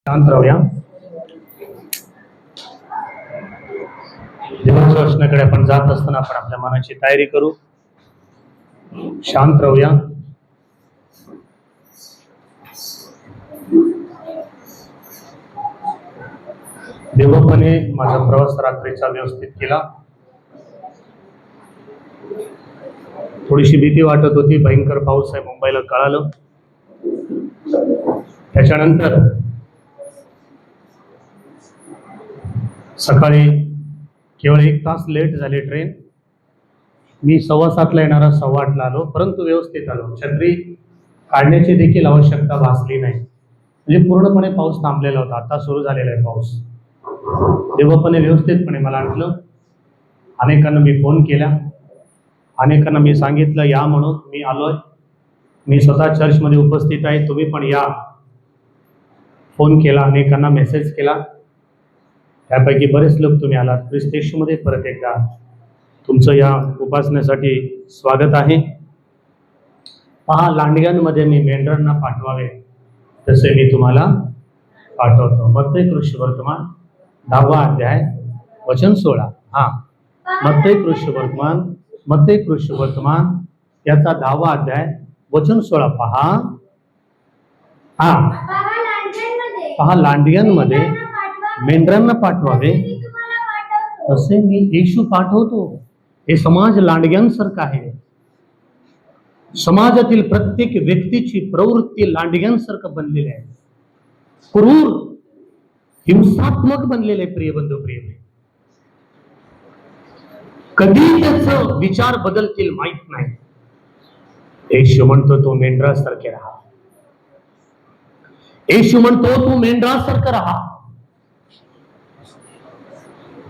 शांत राहूया. देवाच्या वचनाकडे आपण जात असताना आपण आपल्या मनाची तयारी करू. शांत राहूया. देवपणे माझा प्रवास रात्रीचा व्यवस्थित केला. थोडीशी भीती वाटत होती. भयंकर पाऊस आहे मुंबईला कळालं. त्याच्यानंतर सकाळी केवळ 1 तास लेट झाली ट्रेन. मी 7:15ला येणारा 8:15ला आलो, परंतु व्यवस्थित आलो. छत्री काढण्याची देखील आवश्यकता भासली नाही. म्हणजे पूर्णपणे पाऊस थांबलेला होता. आता सुरू झालेला आहे पाऊस. देवपणे व्यवस्थितपणे मला आणलं. अनेकांना मी फोन केला, अनेकांना मी सांगितलं या म्हणून. मी आलोय, मी स्वतः चर्चमध्ये उपस्थित आहे, तुम्ही पण या. फोन केला, अनेकांना मेसेज केला. त्यापैकी बरेच लोक तुम्ही आलात. ख्रिस्त येशूमध्ये परत एकदा तुमचं या उपासनेसाठी स्वागत आहे. पहा, लांडग्यांमध्ये मी मेंढरांना पाठवावे तसे मी तुम्हाला पाठवतो. मत्तई कृष्णवर्तमान 10वा अध्याय वचन 16. मत्तई कृष्णवर्तमान याचा 10वा अध्याय वचन 16 पहा. पहा, लांडग्यांमध्ये मेंढरांना पाठवावे तसे मी येशू पाठवतो. हे समाज लांडग्यांसारखं आहे. समाजातील प्रत्येक व्यक्तीची प्रवृत्ती लांडग्यांसारखं बनलेली आहे. क्रूर, हिंसात्मक बनलेले. प्रिय बंधू, प्रिय, कधी त्याचं विचार बदलतील माहित नाही. येशू म्हणतो तो मेंढरासारखे राहा. येशू म्हणतो तू मेंढरासारखं राहा.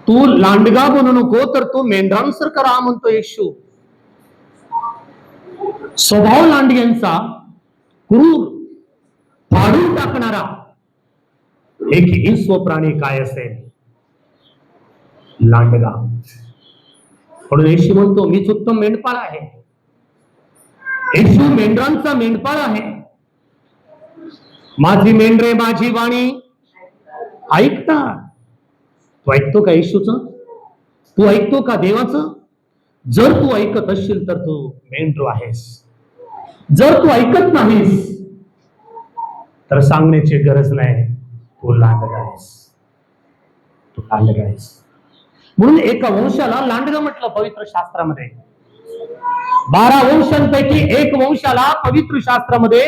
तू लांडगा बनू नको, तर तू मेंढरांसारखं राहा म्हणतो येशू. स्वभाव लांडग्यांचा, क्रूर, फाडून टाकणारा एक हिंस्व प्राणी काय असेल? लांडगा. म्हणून येशू म्हणतो मीच उत्तम मेंढपाळ आहे. येशू मेंढरांचा मेंढपाळ आहे. माझी मेंढरे माझी वाणी ऐकतात. तू ऐकतो का येशूचं? तू ऐकतो का देवाचं? जर तू ऐकत असशील तर तू मेंढरू आहेस. जर तू ऐकत नाहीस तर सांगण्याची गरज नाही, तू लांडगा आहेस. तू लांडगा आहेस. म्हणून एका वंशाला लांडगा म्हटलं पवित्र शास्त्रामध्ये. 12 वंशांपैकी एक वंशाला पवित्र शास्त्रामध्ये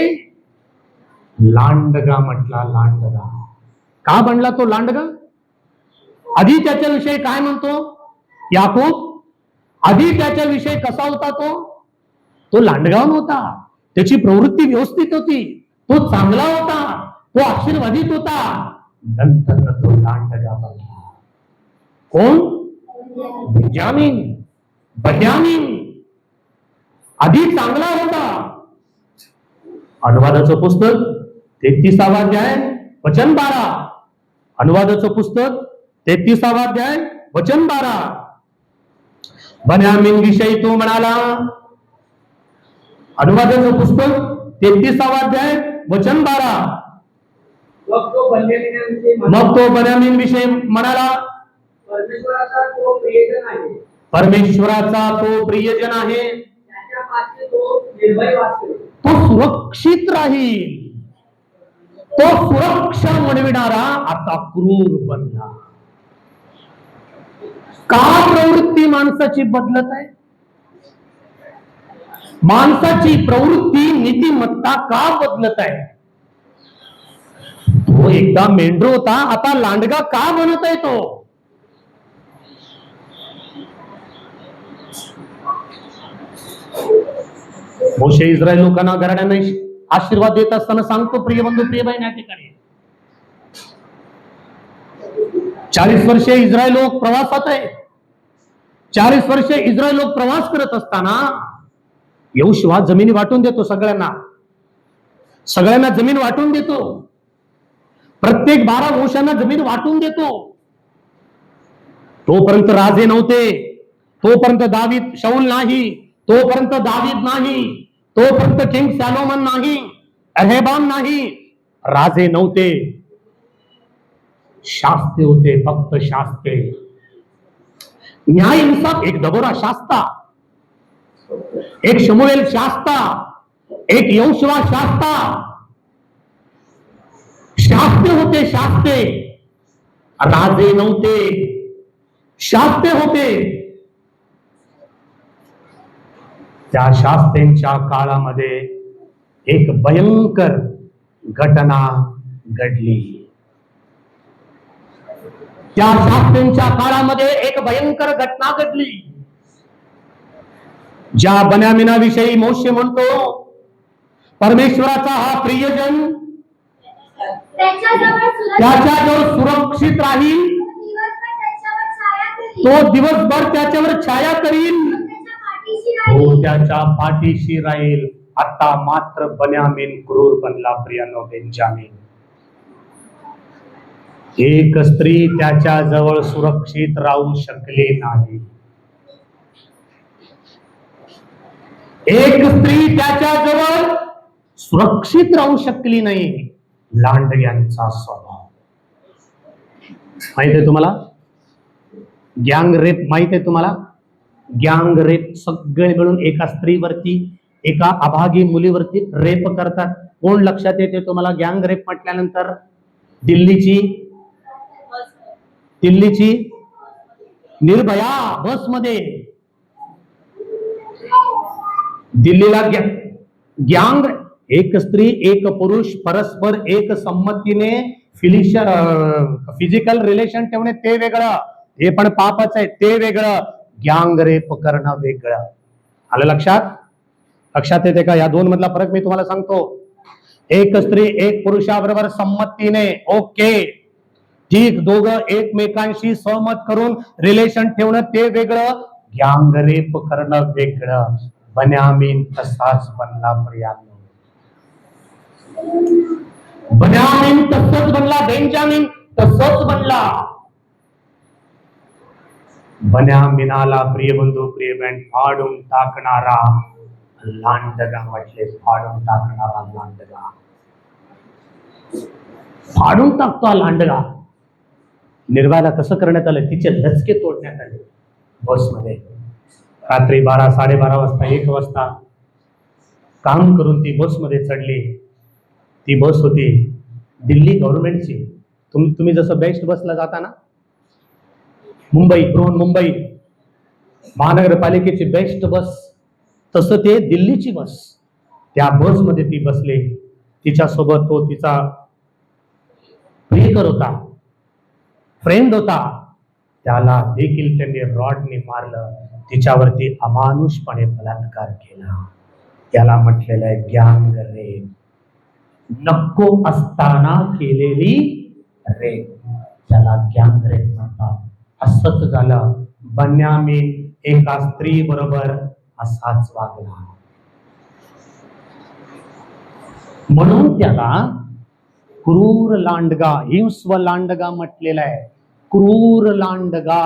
लांडगा म्हटला. लांडगा का बनला तो लांडगा? आधी त्याच्याविषयी काय म्हणतो याकूब? आधी त्याच्याविषयी कसा होता तो लांडगा नव्हता. त्याची प्रवृत्ती व्यवस्थित होती. तो चांगला होता. तो आशीर्वादित होता. नंतर तो लांडगा बनला. कोण? बेन्यामीन आधी चांगला होता. अनुवादाचं पुस्तक 33वा अध्याय वचन 12. अनुवादाचं पुस्तक 33वा अध्याय वचन 12. बेन्यामीन विषयी तो म्हणाला. अनुवादाचं पुस्तक 33वा अध्याय वचन 12. मग तो बेन्यामीन विषयी म्हणाला, परमेश्वराचा तो प्रियजन आहे. तो सुरक्षित राहील. तो सुरक्षा मिळविणारा आता क्रूर बनला. का प्रवृत्ती माणसाची बदलत आहे? माणसाची प्रवृत्ती, नीतिमत्ता का बदलत आहे? तो एकदा मेंढरू होता, आता लांडगा का बनत आहे तो? मोशे इस्रायल लोकांना घराण्यांना आशीर्वाद देत असताना सांगतो, प्रिय बंधू प्रिय बहीण, या ठिकाणी 40 वर्षे इस्रायल लोक प्रवासात आहे. 40 वर्षे इस्रायल लोक प्रवास करत असताना यहोशुवा जमिनी वाटून देतो. सगळ्यांना जमीन वाटून देतो. प्रत्येक 12 वंशांना जमीन वाटून देतो. तोपर्यंत राजे नव्हते. तोपर्यंत शाऊल नाही. तोपर्यंत दावीद नाही. तोपर्यंत किंग सॅलोमन नाही. अहेबाम नाही. राजे नव्हते. शास्ते होते, फक्त शास्ते. न्याय इंसाफ, एक दबोरा शास्ता, एक शमुएल शास्ता, एक यहोशुआ शास्ता. शास्ते होते, शास्ते. राजे नव्हते, शास्ते होते. त्या शास्त्यांच्या काळामध्ये एक भयंकर घटना घडली. त्या शास्त्यांच्या काळामध्ये एक भयंकर घटना घडली. ज्या बन्यामिनाविषयी मोशे म्हणतो, परमेश्वराचा हा प्रियजन त्याच्याजवळ सुरक्षित राहील, तो दिवसभर त्याच्यावर छाया करील, तो त्याच्या पाठीशी राहील. आता मात्र बन्यामीन क्रूर बनला. प्रियानो, बेंजामीन, एक स्त्री त्याच्या जवळ सुरक्षित राहू शकली नाही. एक स्त्री त्याच्या जवळ सुरक्षित राहू शकली नाही. लांडग्यांचा स्वभाव माहित आहे तुम्हाला? गँग रेप माहित आहे तुम्हाला? गँग रेप सगळे मिळून एका स्त्रीवरती, एका अभागी मुलीवरती रेप करतात. कोण लक्षात येते तुम्हाला गँग रेप म्हटल्यानंतर? दिल्लीची निर्भया बसमध्ये दिल्लीला गँग, एक स्त्री एक पुरुष परस्पर एक संमतीने फिजिकल रिलेशन ठेवणे ते वेगळं, हे पण पापच आहे, ते वेगळं. गँग रेप करणं वेगळं. आलं लक्षात? लक्षात येते का? या दोन मधला फरक मी तुम्हाला सांगतो. एक स्त्री एक पुरुषाबरोबर संमतीने, ओके ठीक, दोघं एकमेकांशी सहमत करून रिलेशन ठेवणं ते वेगळं, गँग रेप करणं वेगळं. बन्यामीन तसाच बनला. प्रियांनो, बन्यामीन तसंच बनला. बेंजामीन तसंच बनला. बन्यामिनाला प्रिय बंधू, प्रिय बँड, फाडून टाकणारा लांडगा म्हटले. फाडून टाकणारा लांडगा, फाडून टाकतो लांडगा. निर्भयाला कसं करण्यात आलं? तिचे लचके तोडण्यात आले. बसमध्ये रात्री 12, 12:30 वाजता, 1 वाजता काम करून ती बसमध्ये चढली. ती बस होती दिल्ली गव्हर्नमेंटची. तुम्ही जसं बेस्ट बसला जाता ना, मुंबई, बृहन्मुंबई महानगरपालिकेची बेस्ट बस, तसं ते दिल्लीची बस. त्या बसमध्ये ती बसली. तिच्यासोबत तो तिचा प्रियकर होता, फ्रेंड होता. त्याला देखील त्यांनी रॉडने मारलं. तिच्यावरती अमानुषपणे बलात्कार केला. त्याला म्हटलेलं आहे गँग रेप, नको असताना केलेली रेप, त्याला गँग रेप म्हणतात. असंच झालं. बन्यामीन एका स्त्री बरोबर असाच वागला, म्हणून त्याला क्रूर लांडगा, हिंस्व लांडगा म्हटलेला आहे. क्रूर लांडगा,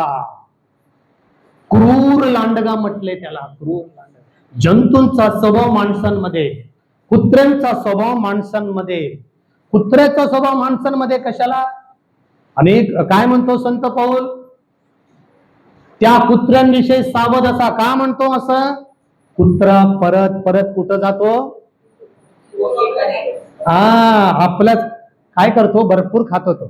क्रूर लांडगा म्हटले त्याला. क्रूर लांडगा. जंतूंचा स्वभाव माणसांमध्ये, कुत्र्यांचा स्वभाव माणसांमध्ये. कुत्र्याचा स्वभाव माणसांमध्ये कशाला? अनेक काय म्हणतो संत पाऊल? त्या कुत्र्यांविषयी सावध असा. का म्हणतो असं? कुत्रा परत परत कुठं जातो? आपलं काय करतो? भरपूर खातो तो.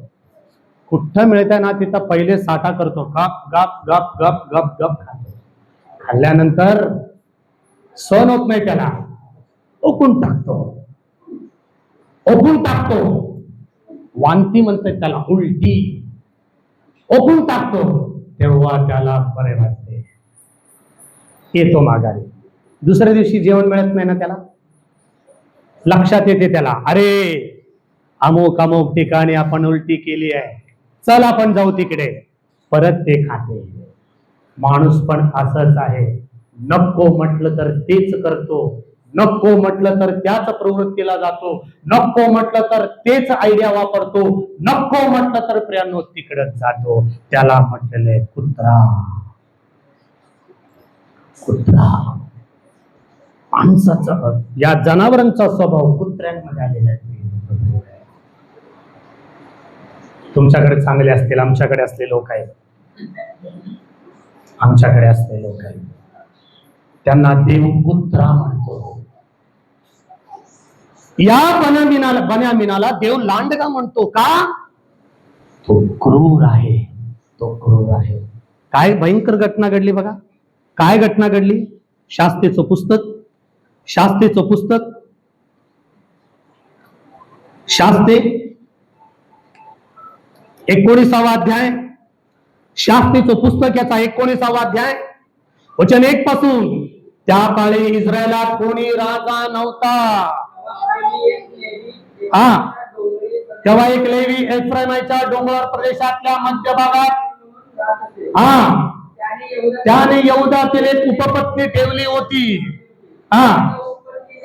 कुठं मिळतंय ना तिथं पहिले साठा करतो. गप गप गप गप गप गप खातो. खाल्ल्यानंतर सहन होत नाही त्याला, ओकून टाकतो, ओकून टाकतो. वांती म्हणतात त्याला, उलटी. ओकून टाकतो. तेव्हा त्याला बरे वाटते, येतो माघारी. दुसऱ्या दिवशी जेवण मिळत नाही ना त्याला, लक्षात येते त्याला, अरे अमुक अमुक ठिकाणी आपण उलटी केली आहे, चल आपण जाऊ तिकडे. परत ते खाते. माणूस पण असंच आहे. नको म्हटलं तर तेच करतो, नको म्हटलं तर त्याच प्रवृत्तीला जातो, नको म्हटलं तर तेच आयडिया वापरतो, नको म्हटलं तर प्रियांनो तिकडच जातो. त्याला म्हटलेलं आहे कुत्रा. कुत्रा माणसाचा, या जनावरांचा स्वभाव कुत्र्यांमध्ये आलेला आहे. तुमच्याकडे चांगले असतील, आमच्याकडे असले लोक आहेत, आमच्याकडे असले लोक आहेत, त्यांना देवपुत्रा म्हणतो. या बन्यामीनाला देव लांडगा म्हणतो का? तो क्रूर आहे, तो क्रूर आहे. काय भयंकर घटना घडली बघा. काय घटना घडली? शास्त्रेचं पुस्तक, शास्त्रेचं पुस्तक, शास्त्रे 19वा अध्याय, शास्त्रेचं पुस्तक याचा 19वा अध्याय वचन 1 पासून. त्या काळी इस्रायलात कोणी राजा नव्हता. तेव्हा एक लेवी एफ्राईमच्या डोंगर प्रदेशातल्या मध्यभागात त्याने यहूदातील एक उपपत्नी ठेवली होती.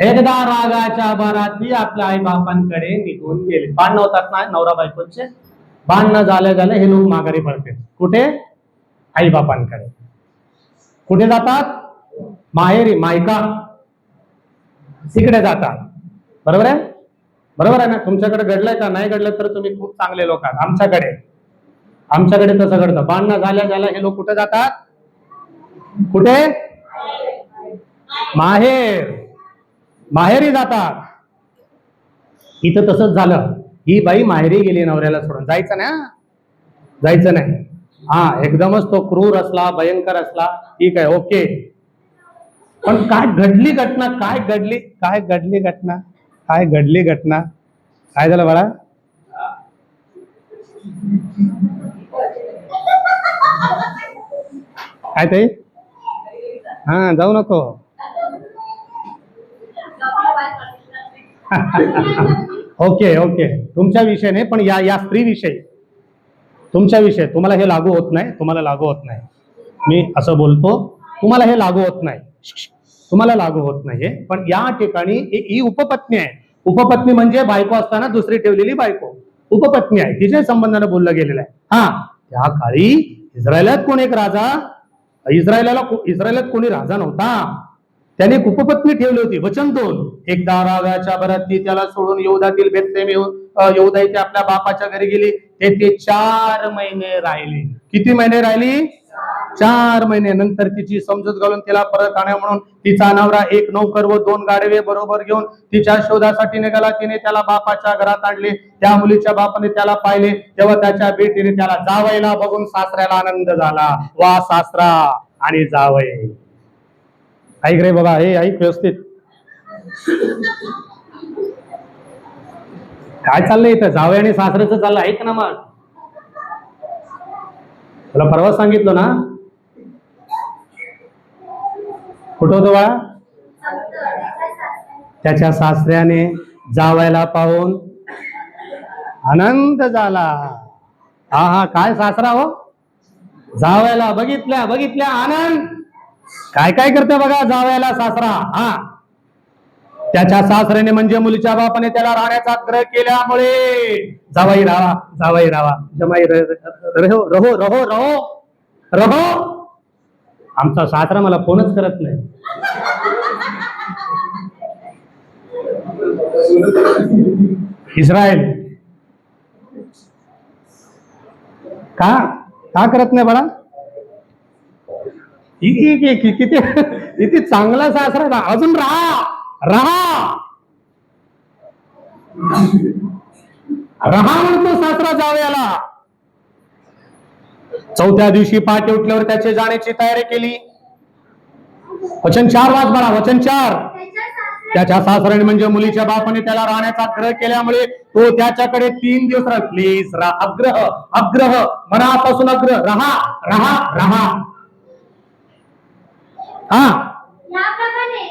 एकदा रागाच्या भरात ती आपल्या आई बापांकडे निघून गेली. भांडण होतात ना नवरा बायकोचे, भांडण झालं हे लोक माघारी पडते. कुठे? आई बापांकडे. कुठे जातात? माहेरी, मायका, तिकडे जातात. बरोबर आहे? बरोबर आहे ना? तुमच्याकडे घडलंय का? नाही घडलं तर तुम्ही खूप चांगले लोक आहात. आमच्याकडे तसं घडतं. भांडणं झाल्या हे लोक कुठे जातात? कुठे? माहेरी जातात. इथं तसंच झालं. ही बाई माहेरी गेली नवऱ्याला सोडून. जायचं नाही. एकदमच तो क्रूर असला, भयंकर असला, ठीक आहे, ओके. पण काय घडली घटना? काय झालं बाळा? काय ते? जाऊ नको. ओके तुमच्या विषय नाही, पण या स्त्री विषयी, तुमच्या विषय, तुम्हाला हे लागू होत नाही. मी असं बोलतो, तुम्हाला हे लागू होत नाही. पण या ठिकाणी ही उपपत्नी आहे. उपपत्नी म्हणजे बायको असताना दुसरी ठेवलेली बायको उपपत्नी आहे. तिच्या संबंधाने बोललं गेलेलं आहे. त्या काळी इस्रायलात कोणी राजा नव्हता. त्याने एक उपपत्नी ठेवली होती. वचन 2. एकदा रागाच्या भरात ती त्याला सोडून यहूदातील बेथलेहेम यहूदा येथे आपल्या बापाच्या घरी गेली. तेथे 4 महिने राहिली. किती महिने राहिली? 4 महिने. नंतर तिची समजूत घालून तिला परत आणा म्हणून तिचा नवरा एक नौकर व 2 गाढवे बरोबर घेऊन तिच्या शोधासाठी निघाला. तिने त्याला बापाच्या घरात आणले. त्या मुलीच्या बापाने त्याला पाहिले तेव्हा त्याच्या बेटीने त्याला जावयाला बघून सासऱ्याला आनंद झाला. वा सासरा आणि जावई. ऐक रे बाबा, हे ऐक व्यवस्थित. काय चाललंय इथं? जावई आणि सासऱ्याचं चाललं. ऐक ना मग. तुला परवा सांगितलं ना. कुठं होतं बाळा? त्याच्या सासऱ्याने जावयाला पाहून आनंद झाला. काय सासरा हो? जावयाला बघितल्या आनंद. काय करते बघा जावयाला सासरा. त्याच्या सासऱ्याने म्हणजे मुलीच्या बापाने त्याला राहण्याचा आग्रह केल्यामुळे जावई राहा जमाई रहो. आमचा सासरा मला फोनच करत नाही. इस्रायल का करत नाही बाळा? किती चांगला सासरा. अजून राहा म्हणतो सासरा जावयाला. 4थ्या दिवशी पहाटे उठल्यावर त्याचे जाण्याची तयारी केली. वचन 4 वाच बाळा. वचन 4. त्याच्या सासऱ्याने म्हणजे मुलीच्या बापाने त्याला राहण्याचा आग्रह केल्यामुळे तो त्याच्याकडे 3 दिवस राहा. प्लीज अग्रह मनापासून अग्रह. राहा.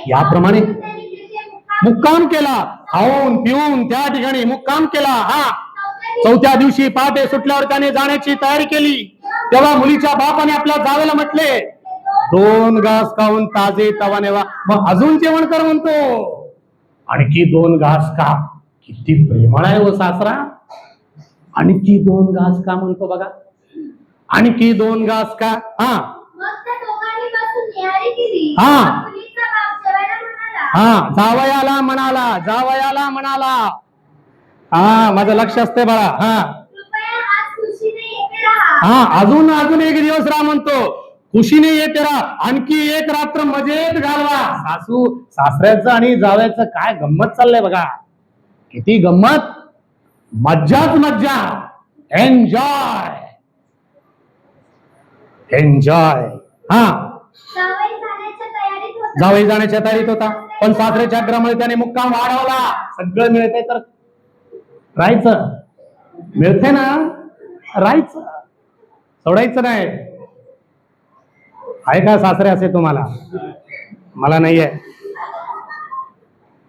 याप्रमाणे मुक्काम केला. खाऊन पिऊन त्या ठिकाणी मुक्काम केला. 4थ्या दिवशी पहाटे सुटल्यावर त्याने जाण्याची तयारी केली. तेव्हा मुलीच्या बापाने आपल्या जावेला म्हटले, 2 घास खाऊन ताजे तवाने वा. मग अजून जेवण कर म्हणतो. आणखी 2 घास का? किती प्रेमळ आहे व सासरा. आणखी 2 घास का म्हणतो बघा. आणखी 2 घास का? जावयाला म्हणाला. माझं लक्ष असते बाळा. हा अजून अजून एक दिवस राहा म्हणतो, खुशीने येते राहा, आणखी एक रात्र मजेत घालवा. सासू सासऱ्याचं आणि जावयाचं काय गंमत चाललंय बघा, किती गंमत, मज्जाच मज्जा. Enjoy enjoy. हा जावई जाण्याच्या तयारीत होता, पण सासऱ्याच्या आग्रहामुळे त्याने मुक्काम वाढवला. सगळं मिळतंय तर राहायचं, मिळतंय ना राहायचं, सोडायचं नाही. आहे का सासरे असे तुम्हाला? मला नाहीये.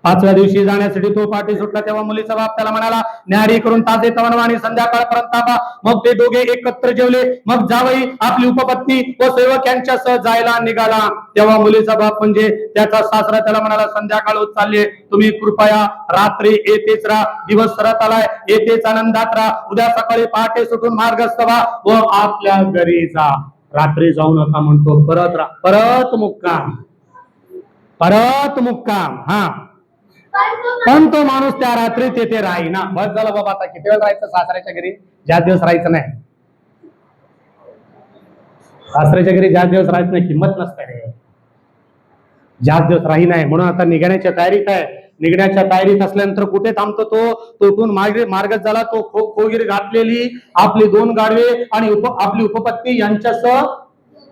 5व्या दिवशी जाण्यासाठी तो पाठी सुटला तेव्हा मुलीचा बाप त्याला म्हणाला, न्याहारी करून ताजे तवण आणि संध्याकाळपर्यंत थांबा. मग ते दोघे एकत्र जेवले. मग जावई आपली उपपत्नी व सेवक यांच्यासह जायला निघाला. तेव्हा मुलीचा बाप म्हणजे त्याचा सासरा त्याला म्हणाला, संध्याकाळ होत चालली, तुम्ही कृपया रात्री येतेच राहा. दिवस सरत आलाय, येतेच आनंदात राहा. उद्या सकाळी पहाटे सुटून मार्गस्थ व्हा व आपल्या घरी जा. रात्री जाऊ नका म्हणतो, परत मुक्काम, परत मुक्काम. हा पण तो माणूस त्या रात्री तेथे राहीना. बस झालं बाबा, आता किती वेळ राहायचं सासऱ्याच्या घरी, ज्या दिवस राहायचं नाही. सासऱ्याच्या घरी ज्या दिवस राहायचं नाही किंमत नसते रे, ज्या दिवस राही नाही. म्हणून आता निघण्याच्या तयारीत आहे. निघण्याच्या तयारीत असल्यानंतर कुठे थांबतो तो, तोटून मार्गच झाला. तो खोगिरी घातलेली आपली 2 गाढवे आणि आपली उपपत्नी यांच्यासह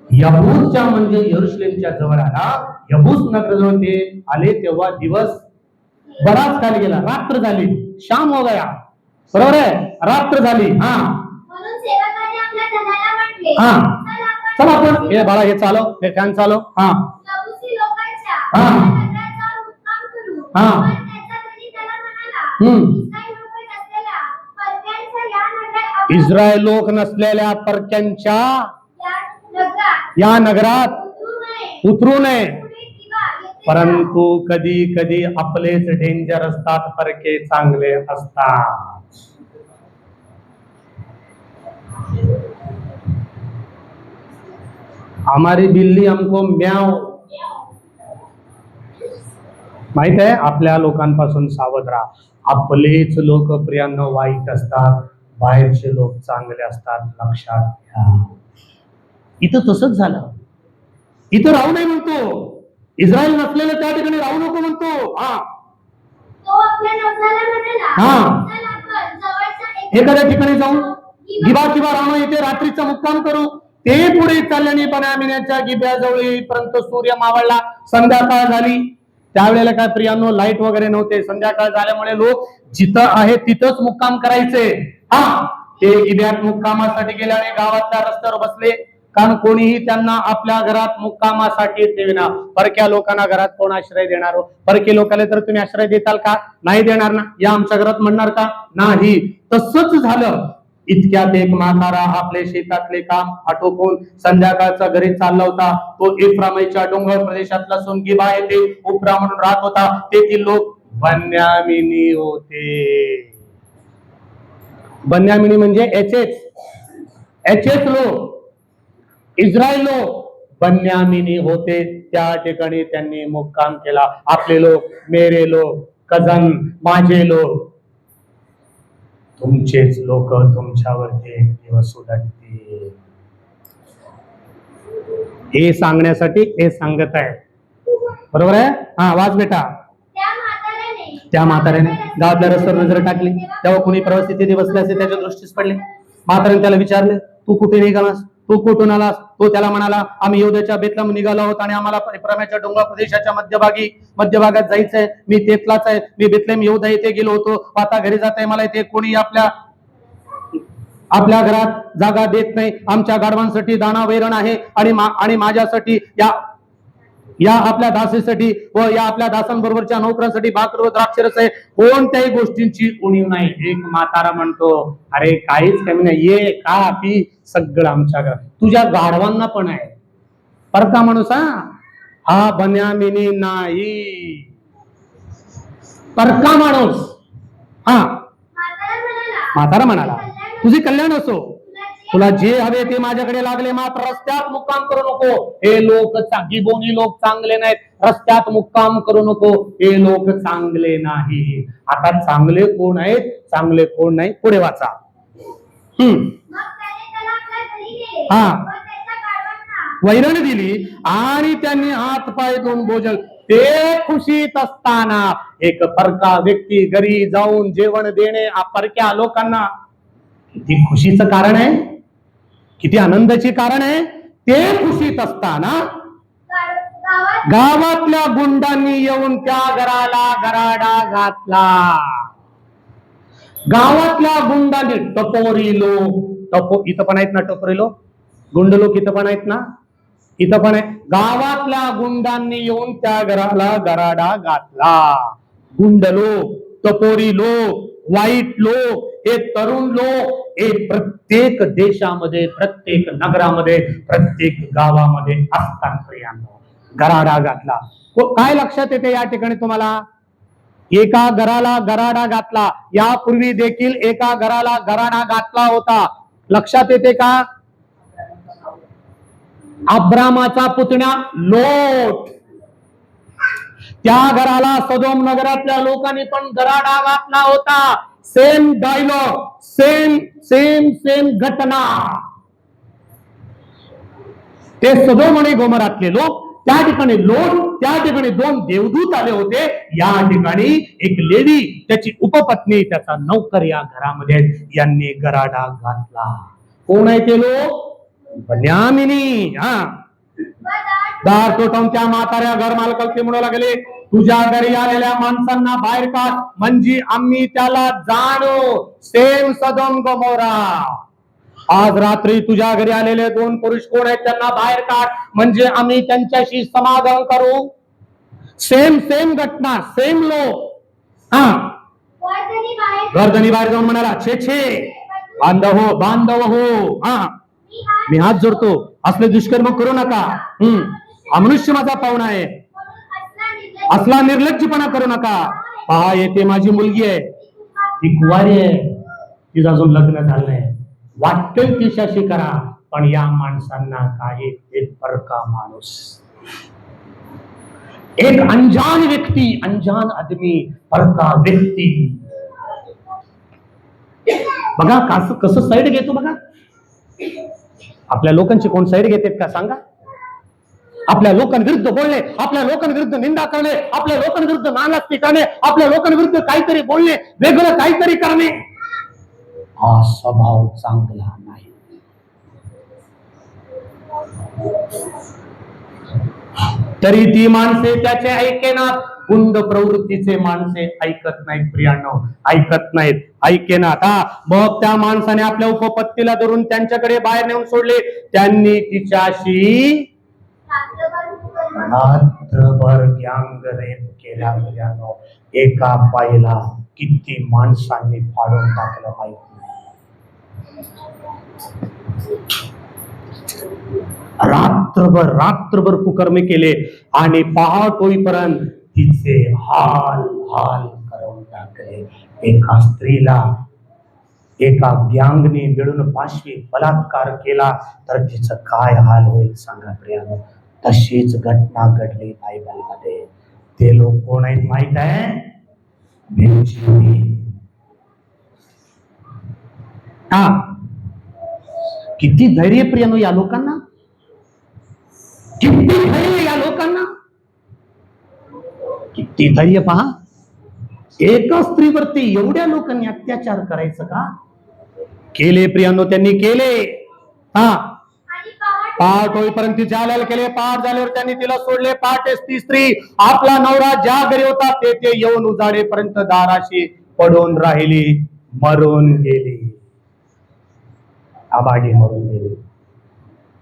यबूसच्या म्हणजे यरुशलेमच्या जवळ आला. यबूस नगरजवळ ते आले तेव्हा दिवस बराच काल गेला, रात्र झाली, शाम हो गया. बरोबर आहे, रात्र झाली. हा हा चला आपण हे बाळा हे चालव, हे फॅन चालव. हा हा हा इस्रायल लोक नसलेल्या परक्यांच्या या नगरात उतरू नये. परंतु कधी कधी आपलेच डेंजर असतात, परके चांगले असतात. हमारी बिल्ली हमको म्याव. माहित आहे, आपल्या लोकांपासून सावध राहा. आपलेच लोक प्रियांनो वाईट असतात, बाहेरचे लोक चांगले असतात, लक्षात घ्या. इथं तसंच झालं. इथं राहू नये म्हणतो, इस्रायल नसलेलं त्या ठिकाणी राहू नको म्हणतो. हा एखाद्या ठिकाणी जाऊन किंवा राहणं, इथे रात्रीचा मुक्काम करू. ते पुढे चालल्याने बेन्यामीनच्या गिब्याजवळ येईपर्यंत सूर्य मावळला, संध्याकाळ झाली. त्यावेळेला काय प्रियांनो लाईट वगैरे नव्हते. संध्याकाळ झाल्यामुळे लोक जिथं आहे तिथंच मुक्काम करायचे. हा ते गिब्यात मुक्कामासाठी गेले आणि गावातल्या रस्त्यावर बसले, कारण कोणीही त्यांना आपल्या घरात मुक्कामासाठी देणार. परक्या लोकांना घरात कोण आश्रय देणार? परके लोकांना तर तुम्ही आश्रय देताल का? नाही देणार ना. या आमच्या घरात म्हणणार का? नाही. तसंच झालं. इतक्यात एक म्हातारा आपले शेतातले काम आटोपून संध्याकाळचा घरी चालला होता. तो इफ्राईमच्या डोंगर प्रदेशातला सुनगिबा येथे उपरा म्हणून राहत होता. तेथील लोक बन्यामिनी होते. बन्यामिनी म्हणजे एचएच लोक, इस्रायल लोक बन्यामिनी होते. त्या ठिकाणी त्यांनी मुक्काम केला. आपले लोक, मेरे लोक, कजन, माझे लोक, तुमचेच लोक तुमच्यावरती एक दिवस उलटतील. हे सांगण्यासाठी हे सांगत आहे. बरोबर आहे? हा वाच बेटा. त्या म्हाताऱ्याने गावातल्या रस्त्यावर नजर टाकली तेव्हा कुणी प्रवासी तिथे बसले असे त्याच्या दृष्टीस पडले. म्हाताऱ्याने त्याला विचारले, तू कुठे निघालास? तू कुठून आलास? तो त्याला म्हणाला, आम्ही यहूदाच्या बेतलेहम निघालो आहोत आणि आम्हाला इफ्राईमच्या डोंगर प्रदेशाच्या मध्यभागात जायचंय. मी तेथलाच आहे. मी बेतलेहम यहूदा येथे गेलो होतो. आता घरी जात आहे. मला इथे कोणी आपल्या घरात जागा देत नाही. आमच्या गाढवांसाठी दाणा वैरण आहे आणि माझ्यासाठी या आपल्या दासीसाठी व या आपल्या दासांबरोबरच्या नोकरांसाठी भाकर व द्राक्षरस आहे. कोणत्याही गोष्टींची उणीव नाही. एक म्हातारा म्हणतो, अरे काहीच कमी नाही, ये खा पी, सगळं आमच्या घरात. तुझ्या गाढवांना पण आहे. परका माणूस हा बन्यामिनी नाही, परका माणूस. हा म्हातारा म्हणाला, तुझे कल्याण असो. तुला जे हवे ते माझ्याकडे लागले, मात्र रस्त्यात मुक्काम करू नको. हे लोक गिबोनी लोक चांगले नाहीत. रस्त्यात मुक्काम करू नको. हे लोक चांगले नाही. आता चांगले कोण आहेत, चांगले कोण नाही, पुढे वाचा. हा वैरण दिली आणि त्यांनी हात पाय धुवून भोजन, ते खुशीत असताना एक परका व्यक्ती घरी जाऊन जेवण देणे परक्या लोकांना किती खुशीचं कारण आहे, किती आनंदाची कारण आहे. ते खुशीत असताना गावातल्या गुंडांनी येऊन त्या घराला गराडा घातला. गावातल्या गुंडांनी टपोरी लोक, इथं पण आहेत ना टपोरी लोक, गुंड लोक इथं पण आहेत ना, इथं पण आहे. गावातल्या गुंडांनी येऊन त्या घराला गराडा घातला. गुंड लोक, टपोरी लोक, वाईट लोक, हे तरुण लोक, हे प्रत्येक देशामध्ये, प्रत्येक नगरामध्ये, प्रत्येक गावामध्ये असतात प्रियांनो. गराडा घातला. काय लक्षात येते या ठिकाणी तुम्हाला? एका घराला गराडा घातला. यापूर्वी देखील एका घराला गराडा घातला होता. लक्षात येते का? अब्रामाचा पुतण्या लोट, त्या घराला सदोम नगरातल्या लोकांनी पण गराडा घातला होता. Same dialogue, same same same घटना. ते सदोम आणि गोमरातले लोक, त्या ठिकाणी लोट, त्या ठिकाणी दोन देवदूत आले होते. या ठिकाणी एक लेवी, त्याची उपपत्नी, त्याचा नौकर या घरामध्ये यांनी गराडा घातला. कोण आहे ते लोक? बन्यामिनी. दार तोडून त्या म्हाताऱ्या घर मालकाला म्हणू लागले, तुझ्या घरी आलेल्या माणसांना बाहेर काढ, म्हणजे आम्ही त्याला जाणू. सेम सदोम गोमोरा. आज रात्री तुझ्या घरी आलेले दोन पुरुष कोण आहेत त्यांना बाहेर काढ, म्हणजे आम्ही त्यांच्याशी समाधान करू. सेम सेम घटना, सेम लोक. गर्दनी बाहेर जाऊन म्हणाला, छे छे, बांधव हो, मी हात जोडतो, असले दुष्कर्म करू नका. अमनुष्य माझा पाहुणा आहे, असला निर्लज्जपणा करू नका. पहा, येथे माझी मुलगी आहे, ती कुवारी आहे, तिचं अजून लग्न झालं नाही. वाटेल तिच्याशी करा, पण या माणसांना काही, एक परका माणूस, एक अनजान व्यक्ती, अनजान आदमी, परका व्यक्ती. बघा कसं साईड घेतो. बघा आपल्या लोकांची कोण साईड घेतात का सांगा? आपल्या लोकांविरुद्ध बोलणे, आपल्या लोकांविरुद्ध निंदा करणे, आपल्या लोकांविरुद्ध नालायकी करणे, आपल्या लोकांविरुद्ध काहीतरी बोलणे, वेगळं काहीतरी करणे, हा स्वभाव चांगला नाही. तरी ती माणसे त्याचे ऐकेनात. गुंड प्रवृत्तीचे माणसे ऐकत नाहीत प्रियांनो, ऐकत नाहीत, ऐकेनात. मग त्या माणसाने आपल्या उपपत्तीला धरून त्यांच्याकडे बाहेर नेऊन सोडले. त्यांनी तिच्याशी रात्रभर गँग रेप केला प्रियांनो. एका पायला किती माणसांनी फाडून टाकलं माहित नाही. रात्रभर कुकर्मे केले आणि पहाट होईपर्यंत तिचे हाल हाल करून टाकले. एका स्त्रीला एका गँगने मिळून पाशवी बलात्कार केला तर तिचं काय हाल होईल सांगा प्रियांनो. तशीच घटना घडली बायबल मध्ये. ते लोक कोण आहेत माहित आहे? किती धैर्य प्रियांनो या लोकांना, किती धैर्य या लोकांना, किती धैर्य. पहा, एका स्त्रीवरती एवढ्या लोकांनी अत्याचार करायचं का? केले प्रियांनो, त्यांनी केले. पाठ होईपर्यंत तिचे हाल केले. पाठ झाल्यावर त्यांनी तिला सोडले. पहाटेस ती स्त्री आपला नवरा ज्या घरी होता ते येऊन उजाडेपर्यंत दाराशी पडून राहिली, मरून गेली. आबाडी मरून गेली.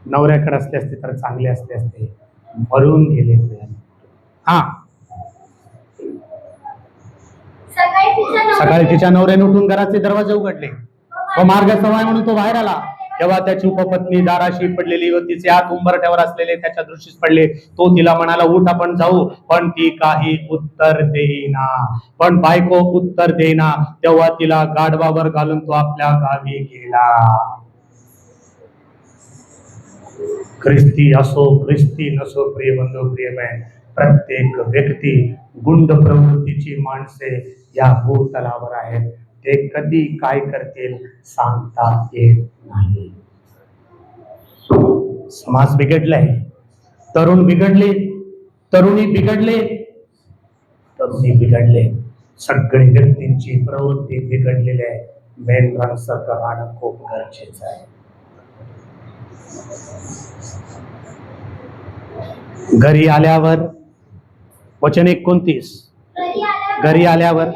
नवऱ्याकडे असले असते तर चांगले असले असते, मरून गेले. सकाळी तिच्या नवऱ्याने उठून घराचे दरवाजे उघडले व मार्ग सवाय म्हणून तो बाहेर आला. तेव्हा त्याची उपपत्नी दाराशी पडलेली व तिचे हात उंबरठ्यावर असलेले त्याच्या दृष्टीस पडले. तो तिला म्हणाला, उठ आपण जाऊ. पण ती काही उत्तर देईना. पण बायको उत्तर देईना. तेव्हा तिला गाढवावर घालून तो आपल्या गावी गेला. ख्रिस्ती असो ख्रिस्ती नसो, प्रिय बंधू प्रिय बहन, प्रत्येक व्यक्ती गुंड प्रवृत्तीची माणसे या भूतलावर आहेत. ते कधी काय करतील सांगता येत नाही. समाज बिघडलाय, तरुण बिघडले, तरुणी बिघडले, तरुणी बिघडले, सगळे व्यक्तींची प्रवृत्ती बिघडलेली आहे. मेंढरां सारखं राहणं खूप गरजेचं आहे. घरी आल्यावर वचन 29, घरी आल्यावर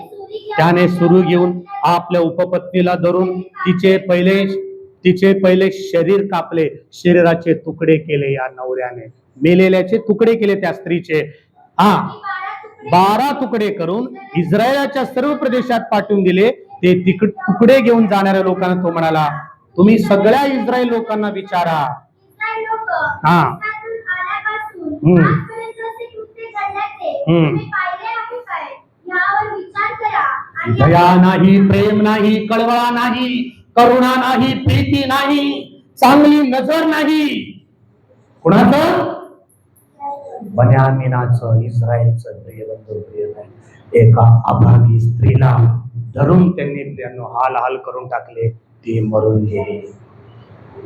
त्याने सुरू घेऊन आपल्या उपपत्नीला धरून तिचे पहिले शरीर कापले, शरीराचे तुकडे केले या नवऱ्याने, मेलेल्याचे तुकडे केले त्या स्त्रीचे. 12 तुकडे करून इस्रायलाच्या सर्व प्रदेशात पाठवून दिले. ते तुकडे घेऊन जाणाऱ्या लोकांना तो म्हणाला, तुम्ही सगळ्या इस्रायल लोकांना विचारा. दया नाही, प्रेम नाही, कळवळा नाही, करुणा नाही, प्रीती नाही, चांगली नजर नाही. कुणाचं? बन्यामीनाचं, इस्रायलचं प्रिय आहे. एका अभागी स्त्रीला धरून त्यांनी हाल हाल करून टाकले, ती मरून गेली.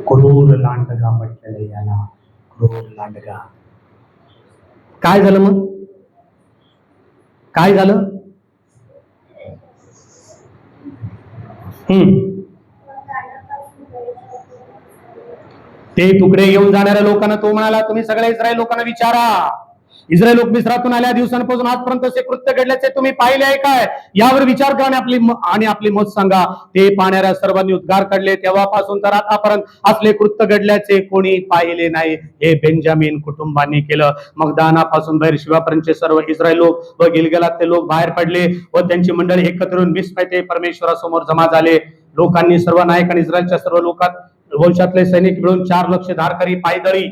क्रूर लांडगा म्हटलेलं याला, क्रूर लांडगा. काय झालं मग? काय झालं? ते तुकडे घेऊन जाणाऱ्या लोकांना तो म्हणाला, तुम्ही सगळ्या इस्रायल लोकांना विचारा. इस्रायल लोक मिस्रातून आल्या दिवसांपासून आजपर्यंत असे कृत्य घडल्याचे तुम्ही पाहिले आहे काय? यावर विचार करा आणि आपली मत सांगा. ते पाहणाऱ्या सर्वांनी उद्गार काढले. तेव्हापासून तर आतापर्यंत असले कृत्य घडल्याचे कोणी पाहिले नाही. हे बेंजामिन कुटुंबांनी केलं. मग दानापासून बेरशिबापर्यंतचे सर्व इस्रायल लोक व गिलगलातले लोक बाहेर पडले व त्यांची मंडळी एकत्र येऊन मिस्पा परमेश्वरासमोर जमा झाले. लोकांनी, सर्व नायकांनी, इस्रायलच्या सर्व लोकात वंशातले सैनिक मिळून 4 लक्ष धारकरी पायदळी